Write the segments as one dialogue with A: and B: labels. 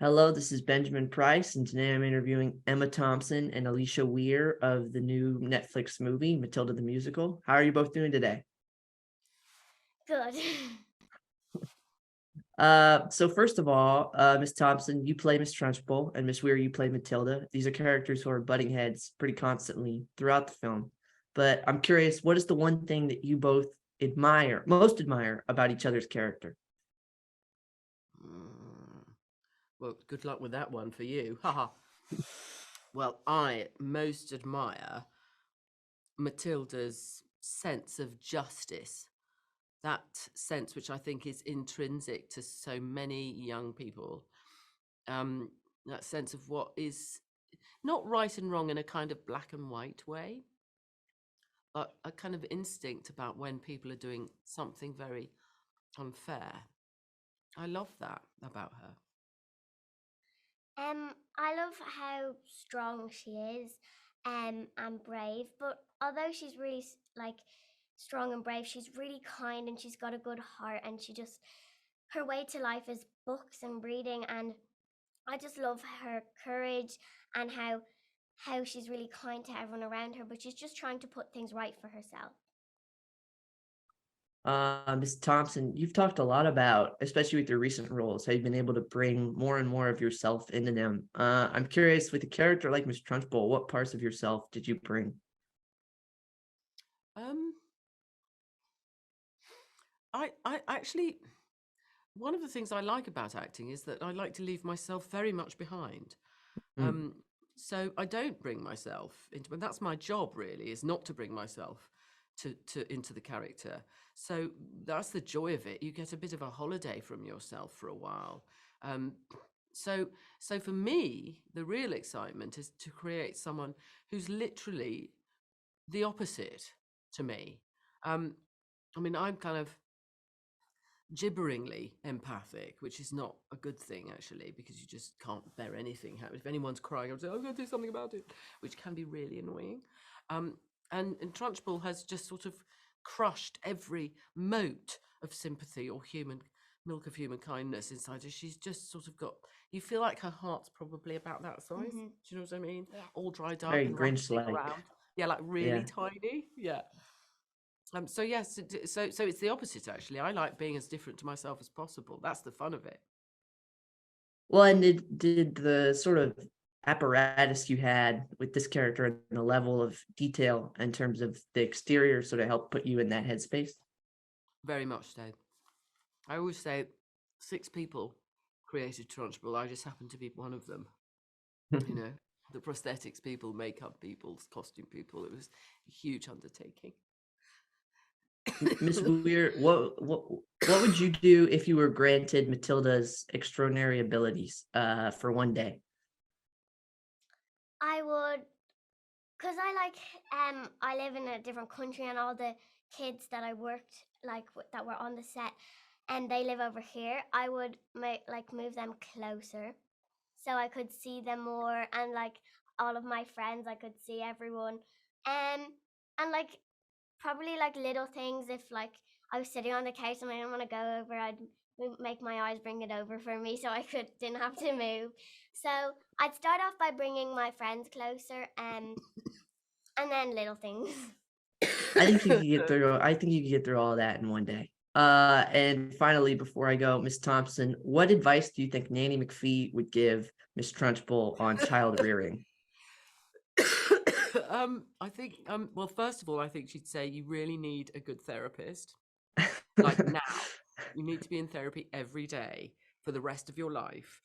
A: Hello, this is Benjamin Price, and today I'm interviewing Emma Thompson and Alisha Weir of the new Netflix movie, Matilda the Musical. How are you both doing today?
B: Good.
A: So first of all, Miss Thompson, you play Miss Trunchbull, and Miss Weir, you play Matilda. These are characters who are butting heads pretty constantly throughout the film. But I'm curious, what is the one thing that you both most admire about each other's character?
C: Mm, Well, good luck with that one for you. Haha. Well, I most admire Matilda's sense of justice. That sense, which I think is intrinsic to so many young people. Um, that sense of what is not right and wrong in a kind of black and white way, but a kind of instinct about when people are doing something very unfair. I love that about her.
B: I love how strong she is, and brave. But although she's really like strong and brave, she's really kind and she's got a good heart. And her way to life is books and reading. And I just love her courage and how she's really kind to everyone around her. But she's just trying to put things right for herself.
A: Ms. Thompson, you've talked a lot about, especially with your recent roles, how you've been able to bring more and more of yourself into them. I'm curious, with a character like Miss Trunchbull, what parts of yourself did you bring?
C: Um, I actually, one of the things I like about acting is that I like to leave myself very much behind.
A: Mm.
C: Um, so I don't bring myself into, and that's my job really, is not to bring myself to into the character. So that's the joy of it. You get a bit of a holiday from yourself for a while. Um, so so for me, the real excitement is to create someone who's literally the opposite to me. Um, I mean, I'm kind of gibberingly empathic, which is not a good thing actually, because you just can't bear anything. If anyone's crying, I'm saying, I'm going to do something about it, which can be really annoying. Um, and Trunchbull has just sort of crushed every mote of sympathy or human milk of human kindness inside her. She's just sort of got, you feel like her heart's probably about that size.
B: Hmm.
C: Do you know what I mean?
B: Yeah.
C: All dried up
A: Very
C: and rattling
A: Grinch-like.
C: around. Yeah, like really
A: Yeah.
C: tiny. Yeah. So yes, so it's the opposite actually. I like being as different to myself as possible. That's the fun of it.
A: Well, and did the sort of apparatus you had with this character and the level of detail in terms of the exterior sort of help put you in that headspace?
C: Very much so. I always say 6 people created Trunchbull. I just happen to be one of them. You know, the prosthetics people, makeup people, costume people. It was a huge undertaking.
A: Miss Weir, what would you do if you were granted Matilda's extraordinary abilities for one day?
B: I would, because I live in a different country, and all the kids that I worked that were on the set, and they live over here. I would move them closer so I could see them more, and like all of my friends, I could see everyone. And like probably like little things. If like I was sitting on the couch and I didn't want to go over, I'd make my eyes bring it over for me so I could didn't have to move. So I'd start off by bringing my friends closer, and then little things.
A: I think you could get through. I think you could get through all that in one day. And finally, before I go, Miss Thompson, what advice do you think Nanny McPhee would give Miss Trunchbull on child rearing?
C: I think, well, first of all, I think she'd say you really need a good therapist. Like now, you need to be in therapy every day for the rest of your life.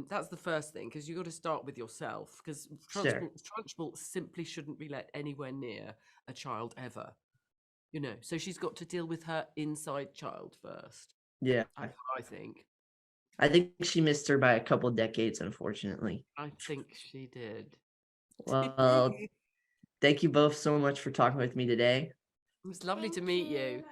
C: That's the first thing, because you've got to start with yourself. Because
A: Sure.
C: Trunchbull simply shouldn't be let anywhere near a child ever. So she's got to deal with her inside child first.
A: Yeah.
C: I think.
A: I think she missed her by a couple decades, unfortunately.
C: I think she did.
A: Well, thank you both so much for talking with me today.
C: It was lovely to
B: Thank
C: meet
B: you.
C: you.